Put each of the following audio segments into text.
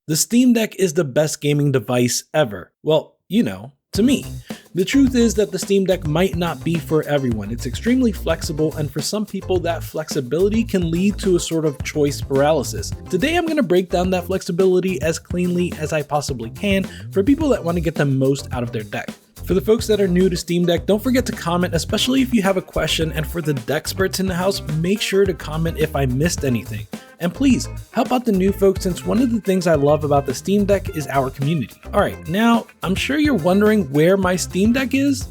The Steam Deck is the best gaming device ever. Well, to me. The truth is that the Steam Deck might not be for everyone. It's extremely flexible, and for some people that flexibility can lead to a sort of choice paralysis. Today I'm going to break down that flexibility as cleanly as I possibly can for people that want to get the most out of their deck. For the folks that are new to Steam Deck, don't forget to comment, especially if you have a question, and for the Dexperts in the house, make sure to comment if I missed anything. And please, help out the new folks, since one of the things I love about the Steam Deck is our community. Alright, now, I'm sure you're wondering where my Steam Deck is?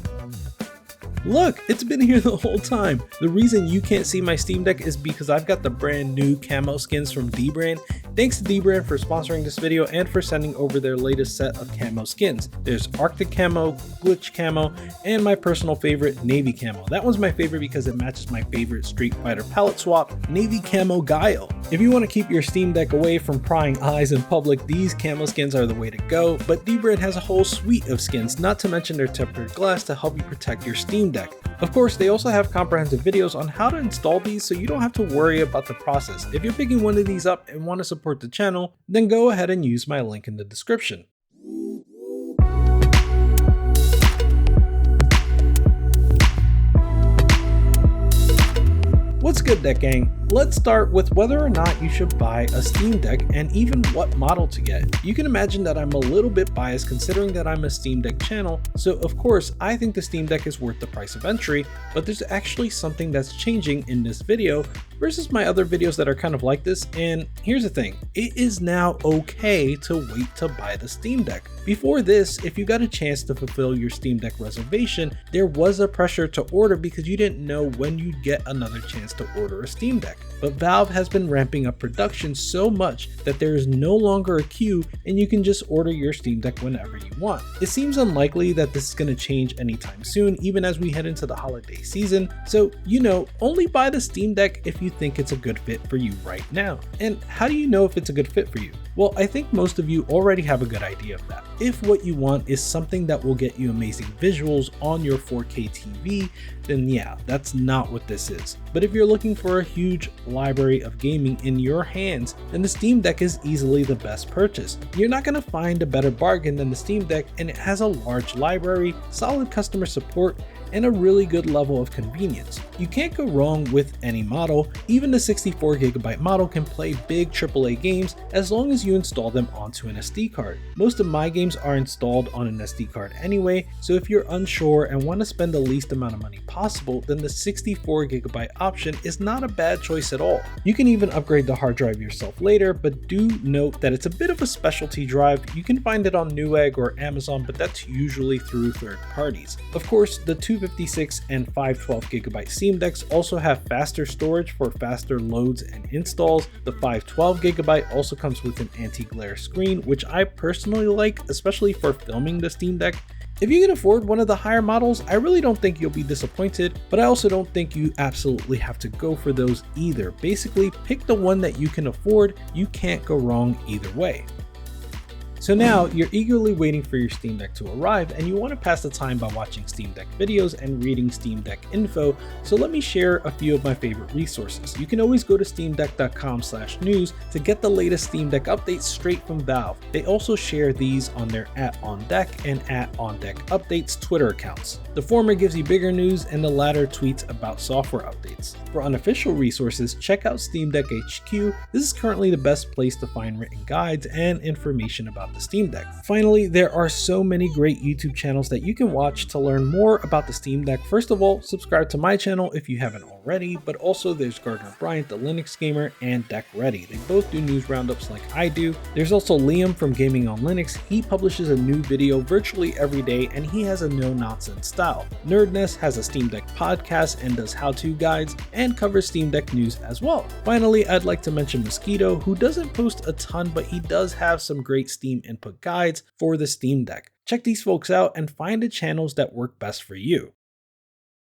Look, it's been here the whole time. The reason you can't see my Steam Deck is because I've got the brand new camo skins from dbrand. Thanks to dbrand for sponsoring this video and for sending over their latest set of camo skins. There's Arctic camo, glitch camo, and my personal favorite, navy camo. That one's my favorite because it matches my favorite Street Fighter palette swap, navy camo Guile. If you want to keep your Steam Deck away from prying eyes in public, these camo skins are the way to go, but dbrand has a whole suite of skins, not to mention their tempered glass to help you protect your Steam Deck. Of course, they also have comprehensive videos on how to install these, so you don't have to worry about the process. If you're picking one of these up and want to support the channel, then go ahead and use my link in the description. What's good, Deck Gang? Let's start with whether or not you should buy a Steam Deck and even what model to get. You can imagine that I'm a little bit biased considering that I'm a Steam Deck channel, so of course I think the Steam Deck is worth the price of entry, but there's actually something that's changing in this video versus my other videos that are kind of like this, and here's the thing, it is now okay to wait to buy the Steam Deck. Before this, if you got a chance to fulfill your Steam Deck reservation, there was a pressure to order because you didn't know when you'd get another chance to order a Steam Deck. But Valve has been ramping up production so much that there is no longer a queue and you can just order your Steam Deck whenever you want. It seems unlikely that this is going to change anytime soon, even as we head into the holiday season, so only buy the Steam Deck if you think it's a good fit for you right now. And how do you know if it's a good fit for you? Well, I think most of you already have a good idea of that. If what you want is something that will get you amazing visuals on your 4K TV, then yeah, that's not what this is. But if you're looking for a huge library of gaming in your hands, then the Steam Deck is easily the best purchase. You're not going to find a better bargain than the Steam Deck, and it has a large library, solid customer support, and a really good level of convenience. You can't go wrong with any model. Even the 64GB model can play big AAA games as long as you install them onto an SD card. Most of my games are installed on an SD card anyway, so if you're unsure and want to spend the least amount of money possible, then the 64GB option is not a bad choice at all. You can even upgrade the hard drive yourself later, but do note that it's a bit of a specialty drive. You can find it on Newegg or Amazon, but that's usually through third parties. Of course, the 256 and 512GB Steam Decks also have faster storage for faster loads and installs. The 512GB also comes with an anti-glare screen, which I personally like, especially for filming the Steam Deck. If you can afford one of the higher models, I really don't think you'll be disappointed, but I also don't think you absolutely have to go for those either. Basically, pick the one that you can afford. You can't go wrong either way. So now you're eagerly waiting for your Steam Deck to arrive, and you want to pass the time by watching Steam Deck videos and reading Steam Deck info, so let me share a few of my favorite resources. You can always go to steamdeck.com/news to get the latest Steam Deck updates straight from Valve. They also share these on their @OnDeck and @OnDeckUpdates Twitter accounts. The former gives you bigger news, and the latter tweets about software updates. For unofficial resources, check out Steam Deck HQ. This is currently the best place to find written guides and information about the Steam Deck. Finally, there are so many great YouTube channels that you can watch to learn more about the Steam Deck. First of all, subscribe to my channel if you haven't already, but also there's Gardner Bryant, the Linux Gamer, and Deck Ready. They both do news roundups like I do. There's also Liam from Gaming on Linux. He publishes a new video virtually every day, and he has a no-nonsense style. Nerdness has a Steam Deck podcast and does how-to guides, and covers Steam Deck news as well. Finally, I'd like to mention Mosquito, who doesn't post a ton, but he does have some great SteamInput guides for the Steam Deck. Check these folks out and find the channels that work best for you.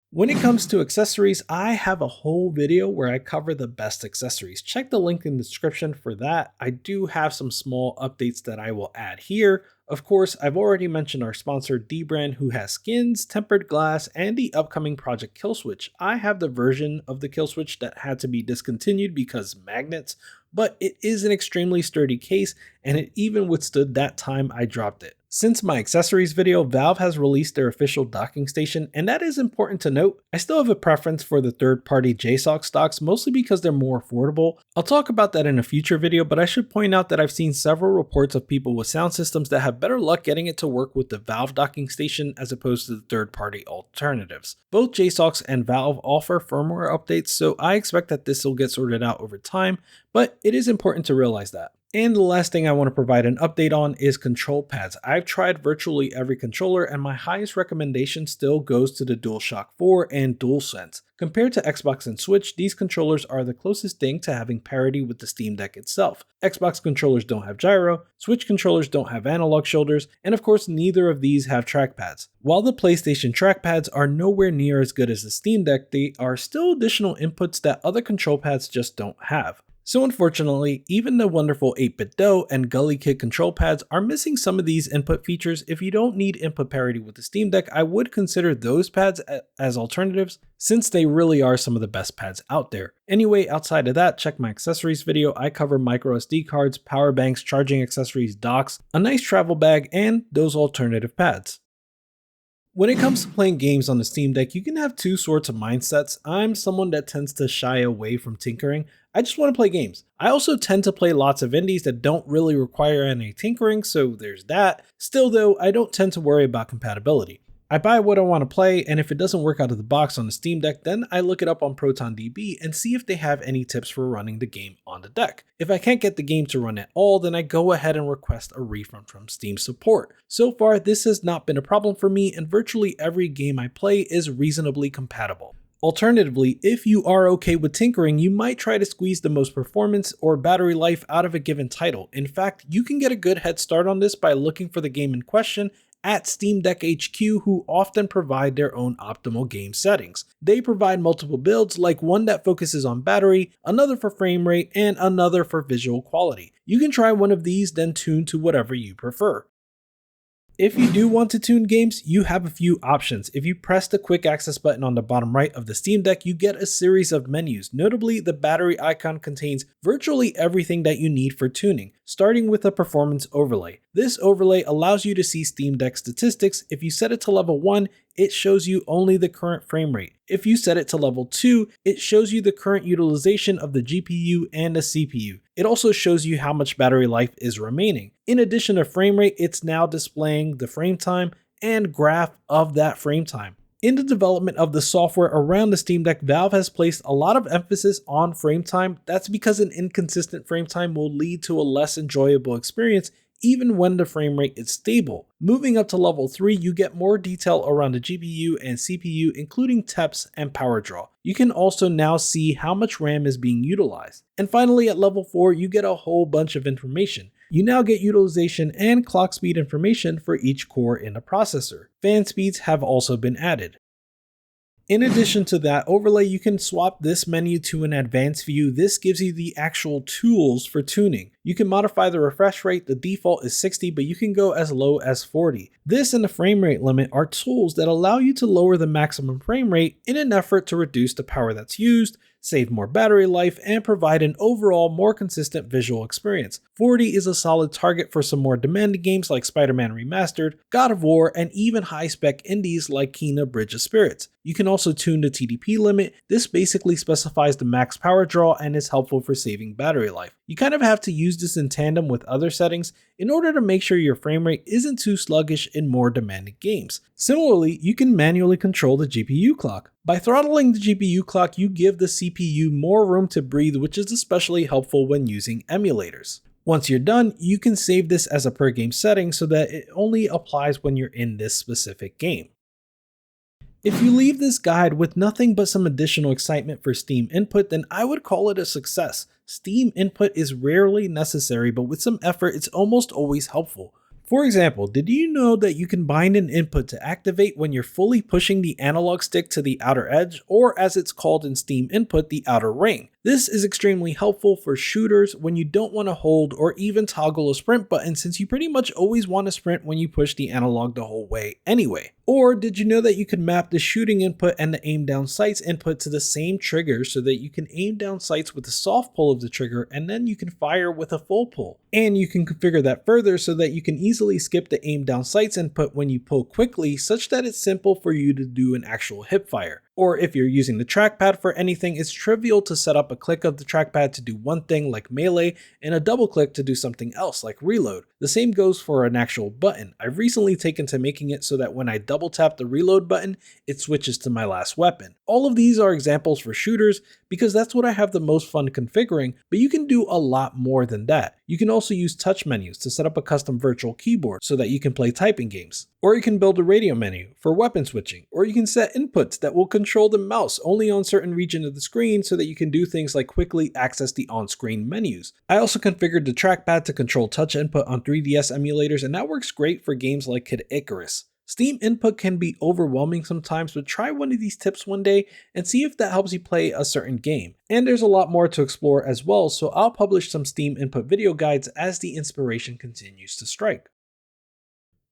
When it comes to accessories, I have a whole video where I cover the best accessories. Check the link in the description for that. I do have some small updates that I will add here. Of course, I've already mentioned our sponsor dbrand, who has skins, tempered glass, and the upcoming Project Kill Switch. I have the version of the Kill Switch that had to be discontinued because magnets but it is an extremely sturdy case and it even withstood that time I dropped it. Since my accessories video, Valve has released their official docking station, and that is important to note. I still have a preference for the third-party JSOC stocks, mostly because they're more affordable. I'll talk about that in a future video, but I should point out that I've seen several reports of people with sound systems that have better luck getting it to work with the Valve docking station as opposed to the third-party alternatives. Both JSOCs and Valve offer firmware updates, so I expect that this will get sorted out over time, but it is important to realize that. And the last thing I want to provide an update on is control pads. I've tried virtually every controller and my highest recommendation still goes to the DualShock 4 and DualSense. Compared to Xbox and Switch, these controllers are the closest thing to having parity with the Steam Deck itself. Xbox controllers don't have gyro, Switch controllers don't have analog shoulders, and of course neither of these have trackpads. While the PlayStation trackpads are nowhere near as good as the Steam Deck, they are still additional inputs that other control pads just don't have. So unfortunately, even the wonderful 8-bit Do and Gully Kid control pads are missing some of these input features. If you don't need input parity with the Steam Deck, I would consider those pads as alternatives, since they really are some of the best pads out there. Anyway, outside of that, check my accessories video. I cover micro SD cards, power banks, charging accessories, docks, a nice travel bag, and those alternative pads. When it comes to playing games on the Steam Deck, you can have two sorts of mindsets. I'm someone that tends to shy away from tinkering. I just want to play games. I also tend to play lots of indies that don't really require any tinkering, so there's that. Still though, I don't tend to worry about compatibility. I buy what I want to play, and if it doesn't work out of the box on the Steam Deck, then I look it up on ProtonDB and see if they have any tips for running the game on the deck. If I can't get the game to run at all, then I go ahead and request a refund from Steam support. So far, this has not been a problem for me, and virtually every game I play is reasonably compatible. Alternatively, if you are okay with tinkering, you might try to squeeze the most performance or battery life out of a given title. In fact, you can get a good head start on this by looking for the game in question at Steam Deck HQ, who often provide their own optimal game settings. They provide multiple builds, like one that focuses on battery, another for frame rate, and another for visual quality. You can try one of these, then tune to whatever you prefer. If you do want to tune games, you have a few options. If you press the quick access button on the bottom right of the Steam Deck, you get a series of menus. Notably, the battery icon contains virtually everything that you need for tuning, starting with a performance overlay. This overlay allows you to see Steam Deck statistics. If you set it to level 1, it shows you only the current frame rate. If you set it to level 2, it shows you the current utilization of the GPU and the CPU. It also shows you how much battery life is remaining. In addition to frame rate, it's now displaying the frame time and graph of that frame time. In the development of the software around the Steam Deck, Valve has placed a lot of emphasis on frame time. That's because an inconsistent frame time will lead to a less enjoyable experience even when the frame rate is stable. Moving up to level 3, you get more detail around the GPU and CPU, including TEPs and power draw. You can also now see how much RAM is being utilized. And finally, at level 4, you get a whole bunch of information. You now get utilization and clock speed information for each core in the processor. Fan speeds have also been added. In addition to that overlay, you can swap this menu to an advanced view. This gives you the actual tools for tuning. You can modify the refresh rate. The default is 60, but you can go as low as 40. This and the frame rate limit are tools that allow you to lower the maximum frame rate in an effort to reduce the power that's used, save more battery life, and provide an overall more consistent visual experience. 40 is a solid target for some more demanding games like Spider-Man Remastered, God of War, and even high-spec indies like Kena Bridge of Spirits. You can also tune the TDP limit. This basically specifies the max power draw and is helpful for saving battery life. You kind of have to use this in tandem with other settings in order to make sure your frame rate isn't too sluggish in more demanding games. Similarly, you can manually control the GPU clock. By throttling the GPU clock, you give the CPU more room to breathe, which is especially helpful when using emulators. Once you're done, you can save this as a per game setting so that it only applies when you're in this specific game. If you leave this guide with nothing but some additional excitement for SteamInput, then I would call it a success. SteamInput is rarely necessary, but with some effort, it's almost always helpful. For example, did you know that you can bind an input to activate when you're fully pushing the analog stick to the outer edge, or as it's called in SteamInput, the outer ring? This is extremely helpful for shooters when you don't want to hold or even toggle a sprint button, since you pretty much always want to sprint when you push the analog the whole way anyway. Or did you know that you can map the shooting input and the aim down sights input to the same trigger so that you can aim down sights with a soft pull of the trigger and then you can fire with a full pull? And you can configure that further so that you can easily skip the aim down sights input when you pull quickly, such that it's simple for you to do an actual hip fire. Or if you're using the trackpad for anything, it's trivial to set up a click of the trackpad to do one thing like melee and a double click to do something else like reload. The same goes for an actual button. I've recently taken to making it so that when I double tap the reload button, it switches to my last weapon. All of these are examples for shooters because that's what I have the most fun configuring, but you can do a lot more than that. You can also use touch menus to set up a custom virtual keyboard so that you can play typing games. Or you can build a radio menu for weapon switching, or you can set inputs that will control the mouse only on certain region of the screen so that you can do things like quickly access the on-screen menus. I also configured the trackpad to control touch input on 3DS emulators, and that works great for games like Kid Icarus. SteamInput can be overwhelming sometimes, but try one of these tips one day and see if that helps you play a certain game. And there's a lot more to explore as well, so I'll publish some SteamInput video guides as the inspiration continues to strike.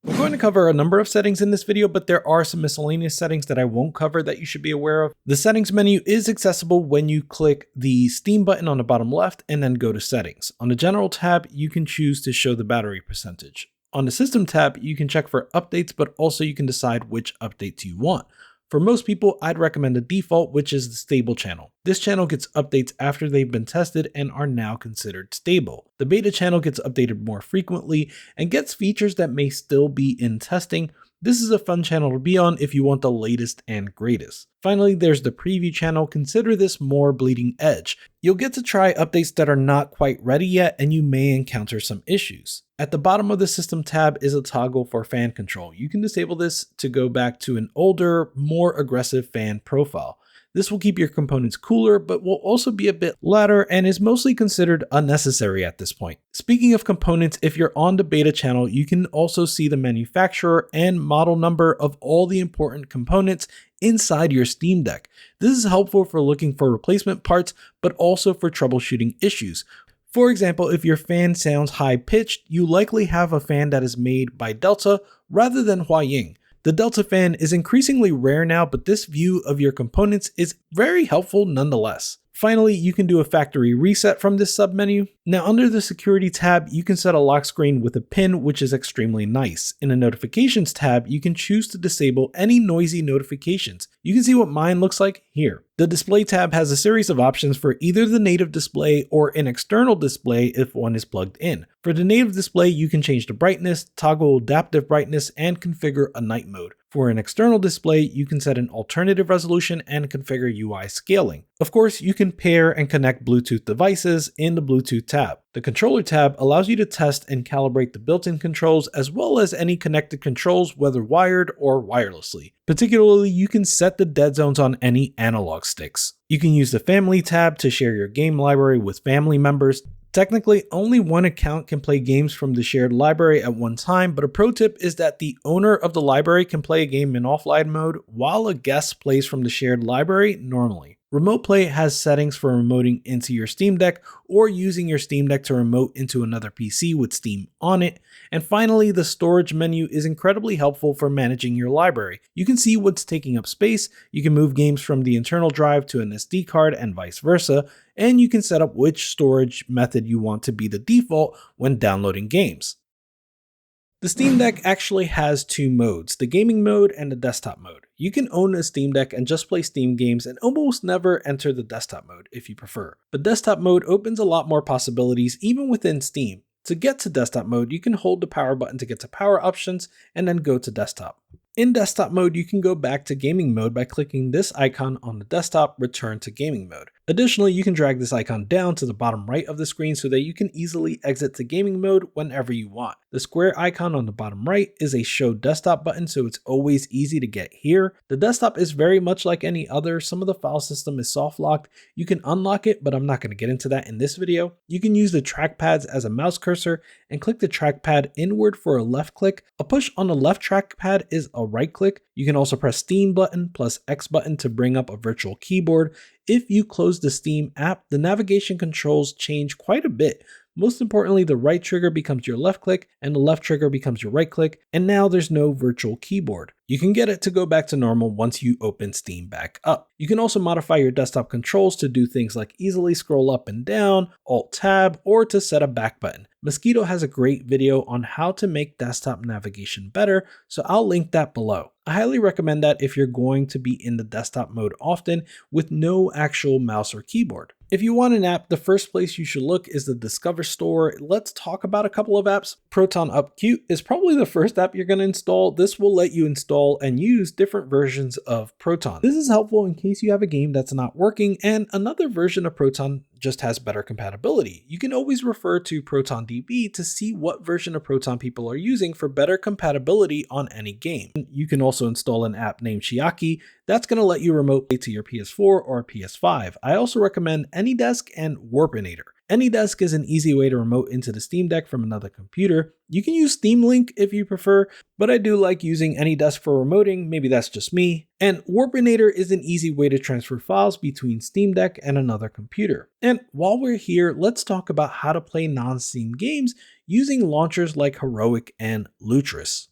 We're going to cover a number of settings in this video, but there are some miscellaneous settings that I won't cover that you should be aware of. The settings menu is accessible when you click the Steam button on the bottom left and then go to settings. On the general tab, you can choose to show the battery percentage. On the system tab, you can check for updates, but also you can decide which updates you want. For most people, I'd recommend the default, which is the stable channel. This channel gets updates after they've been tested and are now considered stable. The beta channel gets updated more frequently and gets features that may still be in testing. This is a fun channel to be on if you want the latest and greatest. Finally, there's the preview channel. Consider this more bleeding edge. You'll get to try updates that are not quite ready yet, and you may encounter some issues. At the bottom of the system tab is a toggle for fan control. You can disable this to go back to an older, more aggressive fan profile. This will keep your components cooler, but will also be a bit louder and is mostly considered unnecessary at this point. Speaking of components, if you're on the beta channel, you can also see the manufacturer and model number of all the important components inside your Steam Deck. This is helpful for looking for replacement parts, but also for troubleshooting issues. For example, if your fan sounds high-pitched, you likely have a fan that is made by Delta rather than Huaying. The Delta fan is increasingly rare now, but this view of your components is very helpful nonetheless. Finally, you can do a factory reset from this submenu. Now under the security tab, you can set a lock screen with a pin, which is extremely nice. In the notifications tab, you can choose to disable any noisy notifications. You can see what mine looks like here. The display tab has a series of options for either the native display or an external display if one is plugged in. For the native display, you can change the brightness, toggle adaptive brightness, and configure a night mode. For an external display, you can set an alternative resolution and configure UI scaling. Of course, you can pair and connect Bluetooth devices in the Bluetooth tab. The controller tab allows you to test and calibrate the built-in controls as well as any connected controls, whether wired or wirelessly. Particularly, you can set the dead zones on any analog sticks. You can use the family tab to share your game library with family members. Technically, only one account can play games from the shared library at one time, but a pro tip is that the owner of the library can play a game in offline mode while a guest plays from the shared library normally. Remote Play has settings for remoting into your Steam Deck or using your Steam Deck to remote into another PC with Steam on it. And finally, the storage menu is incredibly helpful for managing your library. You can see what's taking up space, you can move games from the internal drive to an SD card and vice versa, and you can set up which storage method you want to be the default when downloading games. The Steam Deck actually has two modes, the gaming mode and the desktop mode. You can own a Steam Deck and just play Steam games and almost never enter the desktop mode if you prefer. But desktop mode opens a lot more possibilities even within Steam. To get to desktop mode, you can hold the power button to get to power options and then go to desktop. In desktop mode, you can go back to gaming mode by clicking this icon on the desktop, return to gaming mode. Additionally, you can drag this icon down to the bottom right of the screen so that you can easily exit to gaming mode whenever you want. The square icon on the bottom right is a show desktop button, so it's always easy to get here. The desktop is very much like any other. Some of the file system is soft locked. You can unlock it, but I'm not going to get into that in this video. You can use the trackpads as a mouse cursor and click the trackpad inward for a left click. A push on the left trackpad is a right click. You can also press Steam button plus X button to bring up a virtual keyboard. If you close the Steam app, the navigation controls change quite a bit. Most importantly, the right trigger becomes your left click and the left trigger becomes your right click, and now there's no virtual keyboard. You can get it to go back to normal once you open Steam back up. You can also modify your desktop controls to do things like easily scroll up and down, Alt-Tab, or to set a back button. Mosquito has a great video on how to make desktop navigation better, so I'll link that below. I highly recommend that if you're going to be in the desktop mode often with no actual mouse or keyboard. If you want an app, the first place you should look is the Discover Store. Let's talk about a couple of apps. Proton Up Qt is probably the first app you're going to install. This will let you install and use different versions of Proton. This is helpful in case you have a game that's not working and another version of Proton just has better compatibility. You can always refer to ProtonDB to see what version of Proton people are using for better compatibility on any game. You can also install an app named Chiaki that's going to let you remote play to your PS4 or PS5. I also recommend AnyDesk and Warpinator. AnyDesk is an easy way to remote into the Steam Deck from another computer. You can use Steam Link if you prefer, but I do like using AnyDesk for remoting, maybe that's just me. And Warpinator is an easy way to transfer files between Steam Deck and another computer. And while we're here, let's talk about how to play non-Steam games using launchers like Heroic and Lutris.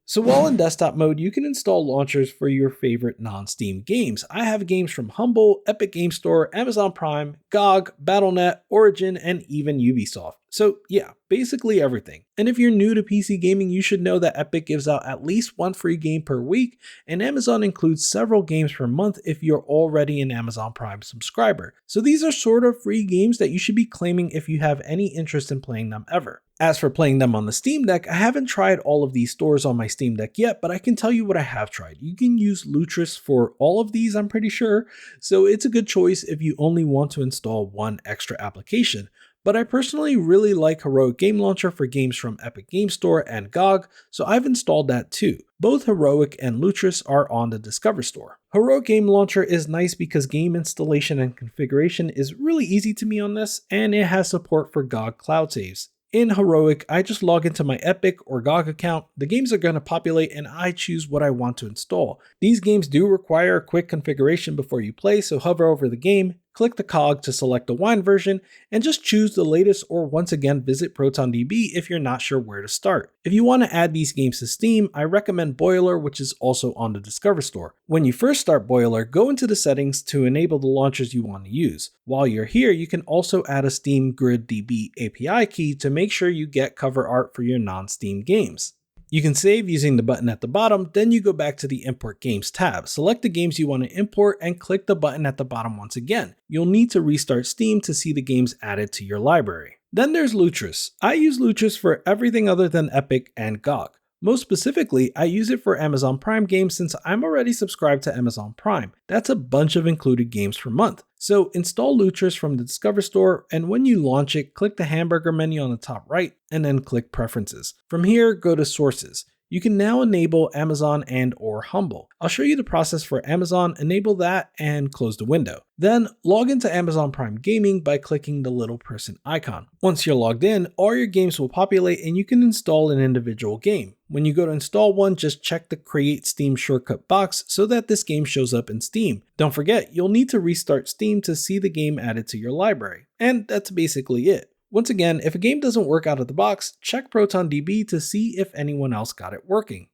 So while in desktop mode, you can install launchers for your favorite non-Steam games. I have games from Humble, Epic Game Store, Amazon Prime, GOG, Battle.net, Origin, and even Ubisoft. So yeah, basically everything. And if you're new to PC gaming, you should know that Epic gives out at least one free game per week, and Amazon includes several games per month if you're already an Amazon Prime subscriber. So these are sort of free games that you should be claiming if you have any interest in playing them ever. As for playing them on the Steam Deck, I haven't tried all of these stores on my Steam Deck yet, but I can tell you what I have tried. You can use Lutris for all of these, I'm pretty sure, so it's a good choice if you only want to install one extra application. But I personally really like Heroic Game Launcher for games from Epic Game Store and GOG, so I've installed that too. Both Heroic and Lutris are on the Discover Store. Heroic Game Launcher is nice because game installation and configuration is really easy to me on this, and it has support for GOG cloud saves. In Heroic, I just log into my Epic or GOG account, the games are going to populate and I choose what I want to install. These games do require a quick configuration before you play, so hover over the game, click the cog to select the wine version, and just choose the latest, or once again visit ProtonDB if you're not sure where to start. If you want to add these games to Steam, I recommend Boiler, which is also on the Discover Store. When you first start Boiler, go into the settings to enable the launchers you want to use. While you're here, you can also add a Steam Grid DB API key to make sure you get cover art for your non-Steam games. You can save using the button at the bottom, then you go back to the Import Games tab. Select the games you want to import and click the button at the bottom once again. You'll need to restart Steam to see the games added to your library. Then there's Lutris. I use Lutris for everything other than Epic and GOG. Most specifically, I use it for Amazon Prime games since I'm already subscribed to Amazon Prime. That's a bunch of included games per month. So install Lutris from the Discover Store, and when you launch it, click the hamburger menu on the top right, and then click Preferences. From here, go to Sources. You can now enable Amazon and or Humble. I'll show you the process for Amazon, enable that, and close the window. Then log into Amazon Prime Gaming by clicking the little person icon. Once you're logged in, all your games will populate and you can install an individual game. When you go to install one, just check the Create Steam shortcut box so that this game shows up in Steam. Don't forget, you'll need to restart Steam to see the game added to your library. And that's basically it. Once again, if a game doesn't work out of the box, check ProtonDB to see if anyone else got it working.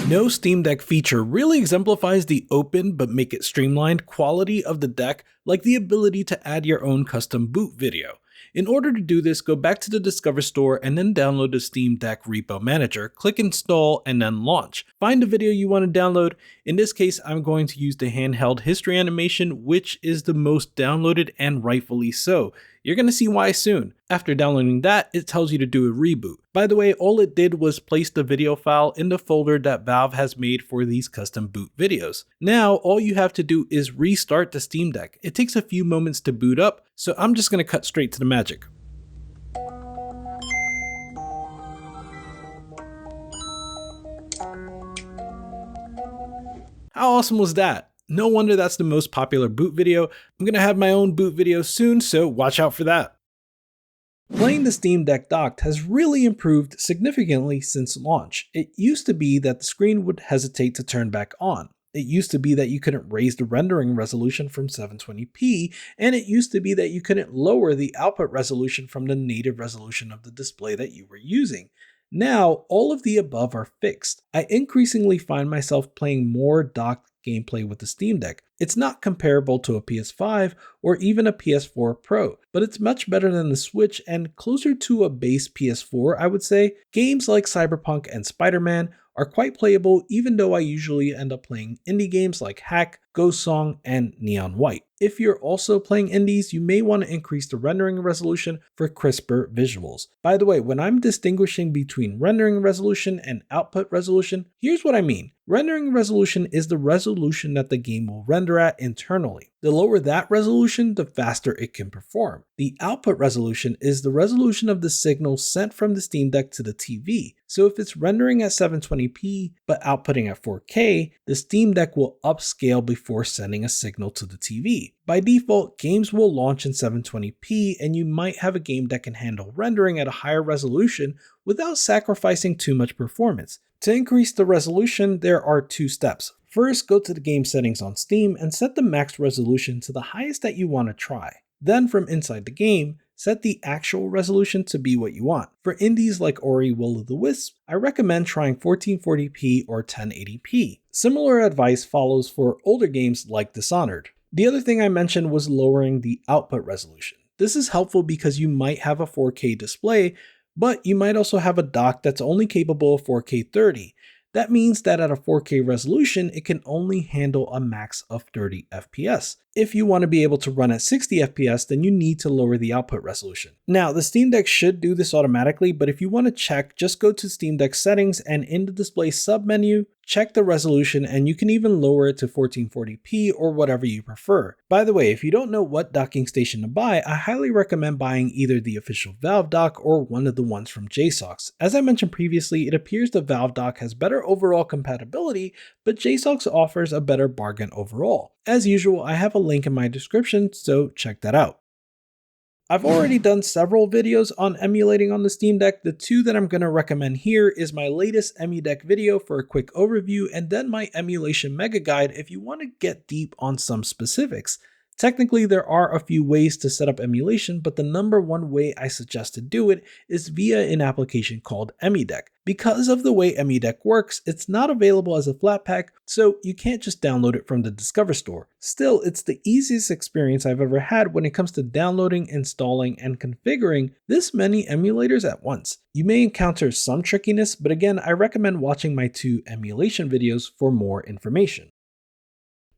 No Steam Deck feature really exemplifies the open but make it streamlined quality of the deck like the ability to add your own custom boot video. In order to do this, go back to the Discover Store and then download the Steam Deck Repo Manager, click Install, and then Launch. Find the video you want to download. In this case, I'm going to use the handheld history animation, which is the most downloaded and rightfully so. You're going to see why soon. After downloading that, it tells you to do a reboot. By the way, all it did was place the video file in the folder that Valve has made for these custom boot videos. Now, all you have to do is restart the Steam Deck. It takes a few moments to boot up, so I'm just going to cut straight to the magic. How awesome was that? No wonder that's the most popular boot video. I'm going to have my own boot video soon, so watch out for that. Playing the Steam Deck docked has really improved significantly since launch. It used to be that the screen would hesitate to turn back on. It used to be that you couldn't raise the rendering resolution from 720p, and it used to be that you couldn't lower the output resolution from the native resolution of the display that you were using. Now, all of the above are fixed. I increasingly find myself playing more docked gameplay with the Steam Deck. It's not comparable to a PS5 or even a PS4 Pro, but it's much better than the Switch and closer to a base PS4, I would say. Games like Cyberpunk and Spider-Man are quite playable, even though I usually end up playing indie games like Hack, Ghost Song, and Neon White. If you're also playing indies, you may want to increase the rendering resolution for crisper visuals. By the way, when I'm distinguishing between rendering resolution and output resolution, here's what I mean. Rendering resolution is the resolution that the game will render at internally. The lower that resolution, the faster it can perform. The output resolution is the resolution of the signal sent from the Steam Deck to the TV. So if it's rendering at 720p but outputting at 4K, the Steam Deck will upscale before sending a signal to the TV. By default, games will launch in 720p, and you might have a game that can handle rendering at a higher resolution without sacrificing too much performance. To increase the resolution, there are two steps. First, go to the game settings on Steam and set the max resolution to the highest that you want to try. Then from inside the game, set the actual resolution to be what you want. For indies like Ori Will of the Wisps, I recommend trying 1440p or 1080p. Similar advice follows for older games like Dishonored. The other thing I mentioned was lowering the output resolution. This is helpful because you might have a 4K display, but you might also have a dock that's only capable of 4K 30. That means that at a 4K resolution, it can only handle a max of 30 FPS. If you want to be able to run at 60 FPS, then you need to lower the output resolution. Now, the Steam Deck should do this automatically, but if you want to check, just go to Steam Deck settings and in the display submenu, check the resolution, and you can even lower it to 1440p or whatever you prefer. By the way, if you don't know what docking station to buy, I highly recommend buying either the official Valve dock or one of the ones from JSOX. As I mentioned previously, it appears the Valve dock has better overall compatibility, but JSOX offers a better bargain overall. As usual, I have a link in my description, so check that out. I've already done several videos on emulating on the Steam Deck. The two that I'm going to recommend here is my latest EmuDeck video for a quick overview, and then my emulation mega guide if you want to get deep on some specifics. Technically, there are a few ways to set up emulation, but the number one way I suggest to do it is via an application called EmuDeck. Because of the way EmuDeck works, it's not available as a Flatpak, so you can't just download it from the Discover store. Still, it's the easiest experience I've ever had when it comes to downloading, installing, and configuring this many emulators at once. You may encounter some trickiness, but again, I recommend watching my two emulation videos for more information.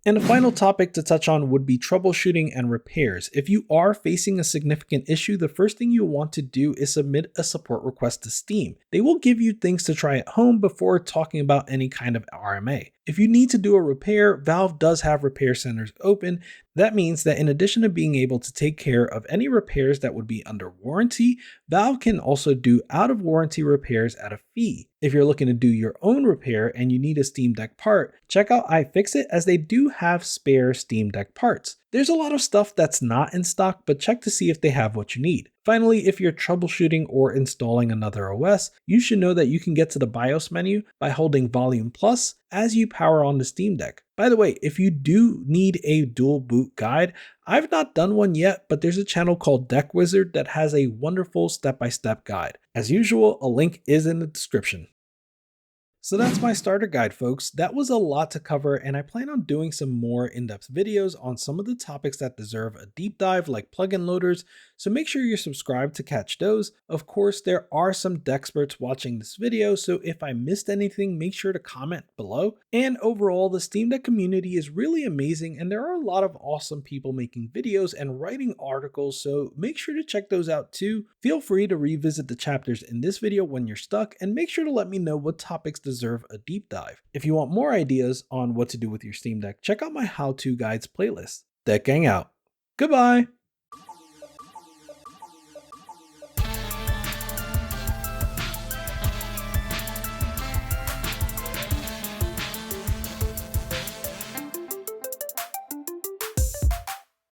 And the final topic to touch on would be troubleshooting and repairs. If you are facing a significant issue, the first thing you'll want to do is submit a support request to Steam. They will give you things to try at home before talking about any kind of RMA. If you need to do a repair, Valve does have repair centers open. That means that in addition to being able to take care of any repairs that would be under warranty, Valve can also do out of warranty repairs at a fee. If you're looking to do your own repair and you need a Steam Deck part, check out iFixit as they do have spare Steam Deck parts. There's a lot of stuff that's not in stock, but check to see if they have what you need. Finally, if you're troubleshooting or installing another OS, you should know that you can get to the BIOS menu by holding Volume Plus as you power on the Steam Deck. By the way, if you do need a dual boot guide, I've not done one yet, but there's a channel called Deck Wizard that has a wonderful step-by-step guide. As usual, a link is in the description. So that's my starter guide, folks. That was a lot to cover, and I plan on doing some more in-depth videos on some of the topics that deserve a deep dive, like plugin loaders, so make sure you're subscribed to catch those. Of course, there are some Dexperts watching this video, so if I missed anything, make sure to comment below. And overall, the Steam Deck community is really amazing, and there are a lot of awesome people making videos and writing articles, so make sure to check those out too. Feel free to revisit the chapters in this video when you're stuck, and make sure to let me know what topics deserve a deep dive. If you want more ideas on what to do with your Steam Deck, check out my how-to guides playlist. Deck Gang out. Goodbye!